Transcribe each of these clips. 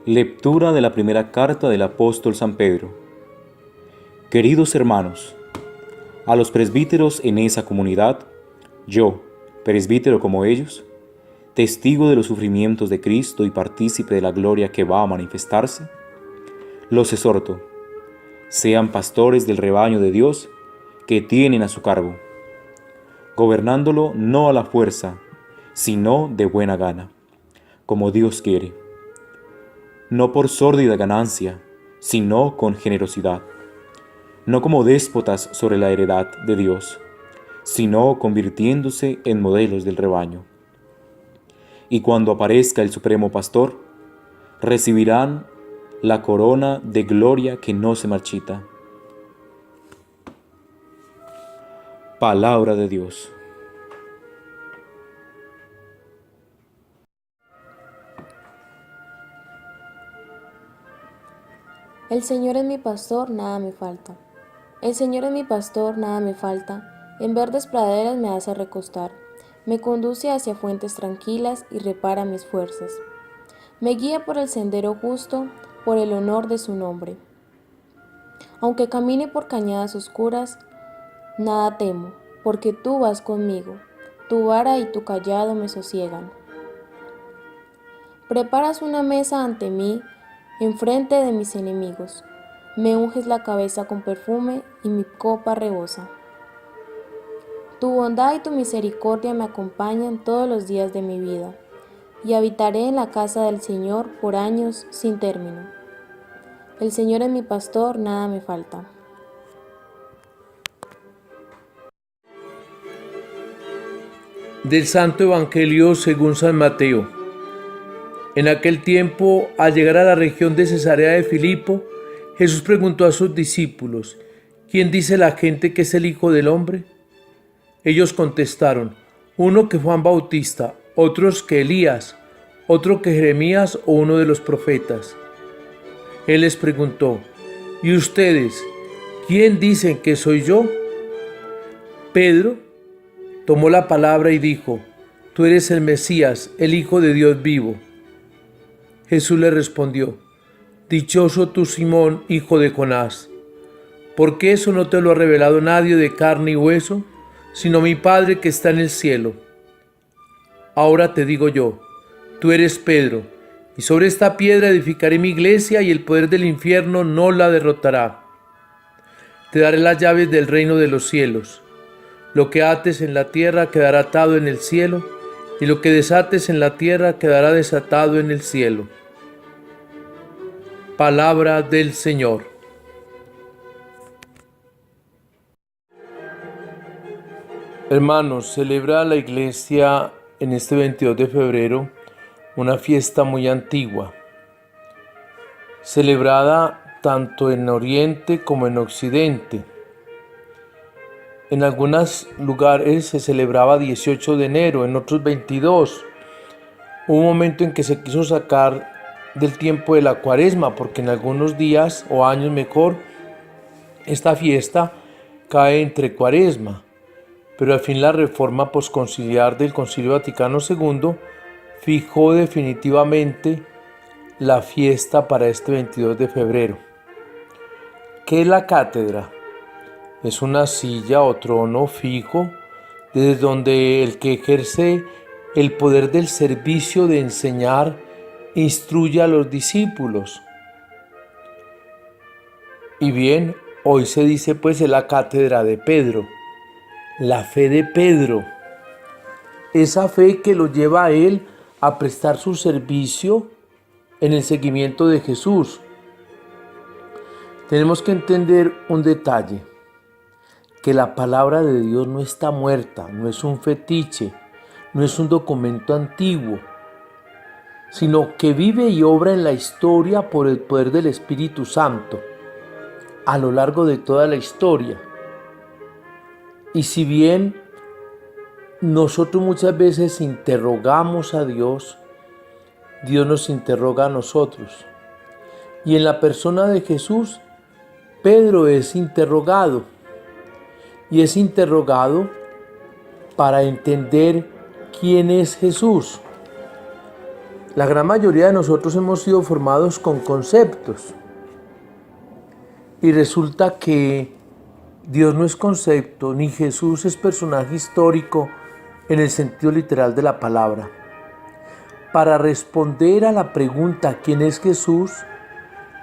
Lectura de la primera carta del apóstol San Pedro. Queridos hermanos, a los presbíteros en esa comunidad, yo, presbítero como ellos, testigo de los sufrimientos de Cristo y partícipe de la gloria que va a manifestarse, los exhorto, sean pastores del rebaño de Dios que tienen a su cargo, gobernándolo no a la fuerza, sino de buena gana, como Dios quiere, no por sórdida ganancia, sino con generosidad, no como déspotas sobre la heredad de Dios, sino convirtiéndose en modelos del rebaño. Y cuando aparezca el Supremo Pastor, recibirán la corona de gloria que no se marchita. Palabra de Dios. El Señor es mi pastor, nada me falta. El Señor es mi pastor, nada me falta. En verdes praderas me hace recostar. Me conduce hacia fuentes tranquilas y repara mis fuerzas. Me guía por el sendero justo, por el honor de su nombre. Aunque camine por cañadas oscuras, nada temo, porque tú vas conmigo. Tu vara y tu cayado me sosiegan. Preparas una mesa ante mí, enfrente de mis enemigos. Me unges la cabeza con perfume y mi copa rebosa. Tu bondad y tu misericordia me acompañan todos los días de mi vida, y habitaré en la casa del Señor por años sin término. El Señor es mi pastor, nada me falta. Del Santo Evangelio según San Mateo. En aquel tiempo, al llegar a la región de Cesarea de Filipo, Jesús preguntó a sus discípulos: ¿Quién dice la gente que es el Hijo del Hombre? Ellos contestaron: uno que Juan Bautista, otros que Elías, otro que Jeremías o uno de los profetas. Él les preguntó: ¿y ustedes, quién dicen que soy yo? Pedro tomó la palabra y dijo: Tú eres el Mesías, el Hijo de Dios vivo. Jesús le respondió: Dichoso tú, Simón, hijo de Jonás, porque eso no te lo ha revelado nadie de carne y hueso, sino mi Padre que está en el cielo. Ahora te digo yo, tú eres Pedro, y sobre esta piedra edificaré mi iglesia, y el poder del infierno no la derrotará. Te daré las llaves del reino de los cielos. Lo que ates en la tierra quedará atado en el cielo, y lo que desates en la tierra quedará desatado en el cielo. Palabra del Señor. Hermanos, celebra la Iglesia en este 22 de febrero una fiesta muy antigua, celebrada tanto en Oriente como en Occidente. En algunos lugares se celebraba 18 de enero, en otros 22. Hubo un momento en que se quiso sacar del tiempo de la Cuaresma, porque en algunos días o años mejor, esta fiesta cae entre Cuaresma. Pero al fin la reforma posconciliar del Concilio Vaticano II fijó definitivamente la fiesta para este 22 de febrero. ¿Qué es la cátedra? Es una silla o trono fijo desde donde el que ejerce el poder del servicio de enseñar instruye a los discípulos. Y bien, hoy se dice pues es la cátedra de Pedro, la fe de Pedro, esa fe que lo lleva a él a prestar su servicio en el seguimiento de Jesús. Tenemos que entender un detalle, que la palabra de Dios no está muerta, no es un fetiche, no es un documento antiguo, sino que vive y obra en la historia por el poder del Espíritu Santo, a lo largo de toda la historia. Y si bien nosotros muchas veces interrogamos a Dios, Dios nos interroga a nosotros. Y en la persona de Jesús, Pedro es interrogado. Y es interrogado para entender quién es Jesús. La gran mayoría de nosotros hemos sido formados con conceptos. Y resulta que Dios no es concepto, ni Jesús es personaje histórico en el sentido literal de la palabra. Para responder a la pregunta ¿quién es Jesús?,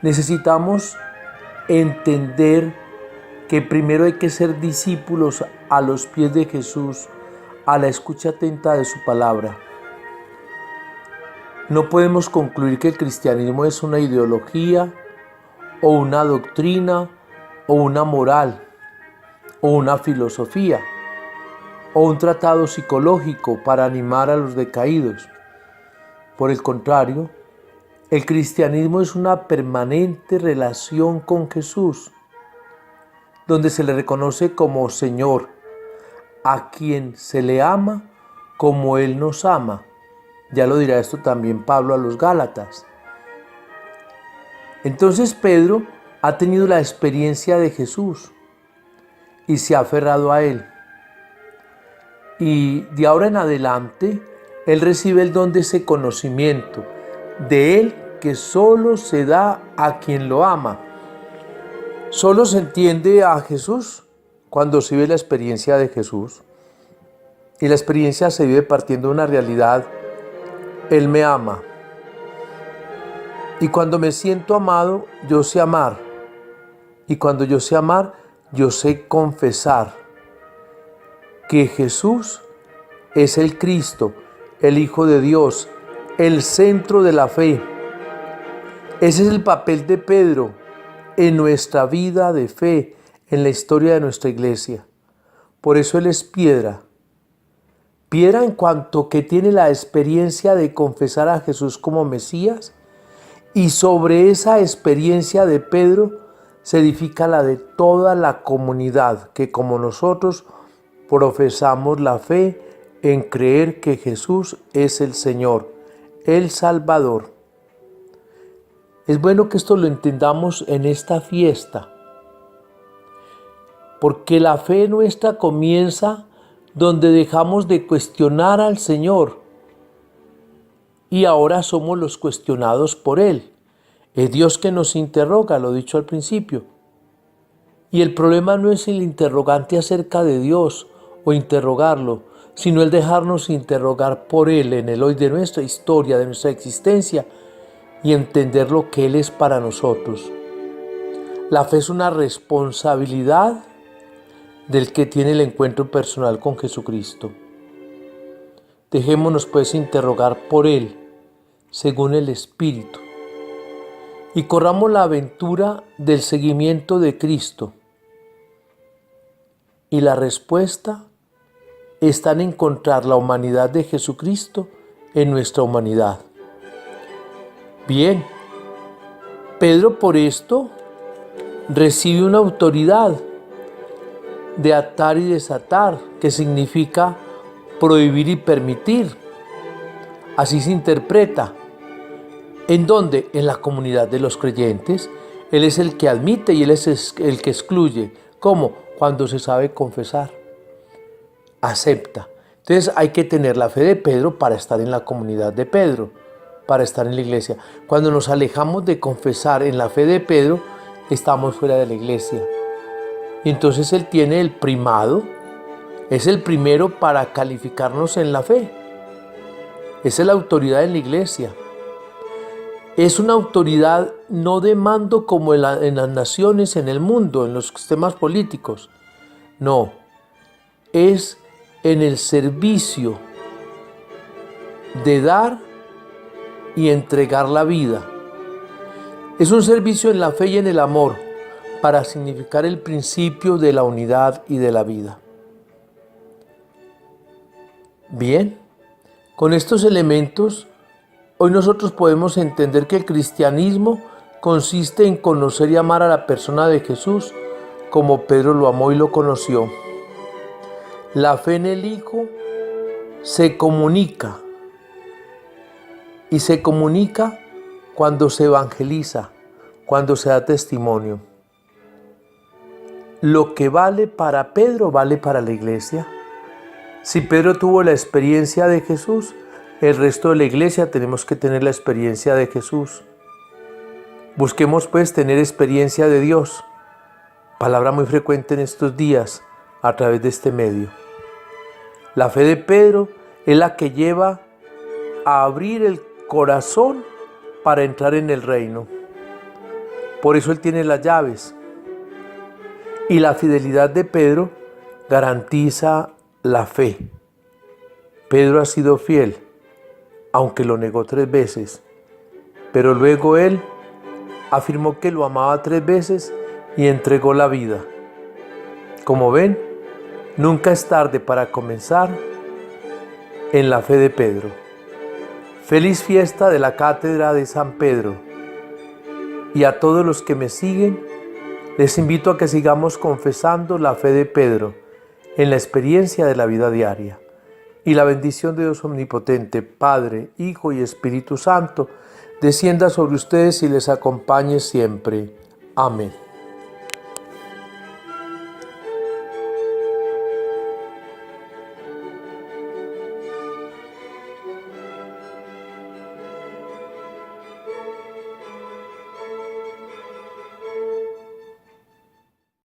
necesitamos entender que primero hay que ser discípulos a los pies de Jesús, a la escucha atenta de su palabra. No podemos concluir que el cristianismo es una ideología, o una doctrina, o una moral, o una filosofía, o un tratado psicológico para animar a los decaídos. Por el contrario, el cristianismo es una permanente relación con Jesús, donde se le reconoce como Señor, a quien se le ama como Él nos ama. Ya lo dirá esto también Pablo a los Gálatas. Entonces Pedro ha tenido la experiencia de Jesús y se ha aferrado a Él. Y de ahora en adelante, Él recibe el don de ese conocimiento, de Él que solo se da a quien lo ama. Solo se entiende a Jesús cuando se vive la experiencia de Jesús. Y la experiencia se vive partiendo de una realidad: Él me ama. Y cuando me siento amado, yo sé amar. Y cuando yo sé amar, yo sé confesar que Jesús es el Cristo, el Hijo de Dios, el centro de la fe. Ese es el papel de Pedro en nuestra vida de fe, en la historia de nuestra iglesia. Por eso él es piedra. Piedra en cuanto que tiene la experiencia de confesar a Jesús como Mesías, y sobre esa experiencia de Pedro se edifica la de toda la comunidad que, como nosotros, profesamos la fe en creer que Jesús es el Señor, el Salvador. Es bueno que esto lo entendamos en esta fiesta, porque la fe nuestra comienza donde dejamos de cuestionar al Señor y ahora somos los cuestionados por Él. Es Dios que nos interroga, lo he dicho al principio. Y el problema no es el interrogante acerca de Dios o interrogarlo, sino el dejarnos interrogar por Él en el hoy de nuestra historia, de nuestra existencia, y entender lo que Él es para nosotros. La fe es una responsabilidad del que tiene el encuentro personal con Jesucristo. Dejémonos pues interrogar por Él, según el Espíritu, y corramos la aventura del seguimiento de Cristo. Y la respuesta está en encontrar la humanidad de Jesucristo en nuestra humanidad. Bien, Pedro por esto recibe una autoridad de atar y desatar, que significa prohibir y permitir. Así se interpreta. ¿En dónde? En la comunidad de los creyentes. Él es el que admite y Él es el que excluye. ¿Cómo? Cuando se sabe confesar. Acepta. Entonces hay que tener la fe de Pedro para estar en la comunidad de Pedro, para estar en la iglesia. Cuando nos alejamos de confesar en la fe de Pedro, estamos fuera de la iglesia. Y entonces Él tiene el primado, es el primero para calificarnos en la fe. Esa es la autoridad en la iglesia. Es una autoridad no de mando como en las naciones, en el mundo, en los sistemas políticos. No, es en el servicio de dar y entregar la vida. Es un servicio en la fe y en el amor para significar el principio de la unidad y de la vida. Bien, con estos elementos, hoy nosotros podemos entender que el cristianismo consiste en conocer y amar a la persona de Jesús como Pedro lo amó y lo conoció. La fe en el Hijo se comunica, y se comunica cuando se evangeliza, cuando se da testimonio. Lo que vale para Pedro vale para la iglesia. Si Pedro tuvo la experiencia de Jesús, el resto de la iglesia tenemos que tener la experiencia de Jesús. Busquemos pues tener experiencia de Dios, palabra muy frecuente en estos días a través de este medio. La fe de Pedro es la que lleva a abrir el corazón para entrar en el reino. Por eso él tiene las llaves. Y la fidelidad de Pedro garantiza la fe. Pedro ha sido fiel, aunque lo negó 3 veces, pero luego él afirmó que lo amaba 3 veces y entregó la vida. Como ven, nunca es tarde para comenzar en la fe de Pedro. Feliz fiesta de la Cátedra de San Pedro. Y a todos los que me siguen, les invito a que sigamos confesando la fe de Pedro en la experiencia de la vida diaria. Y la bendición de Dios Omnipotente, Padre, Hijo y Espíritu Santo, descienda sobre ustedes y les acompañe siempre. Amén.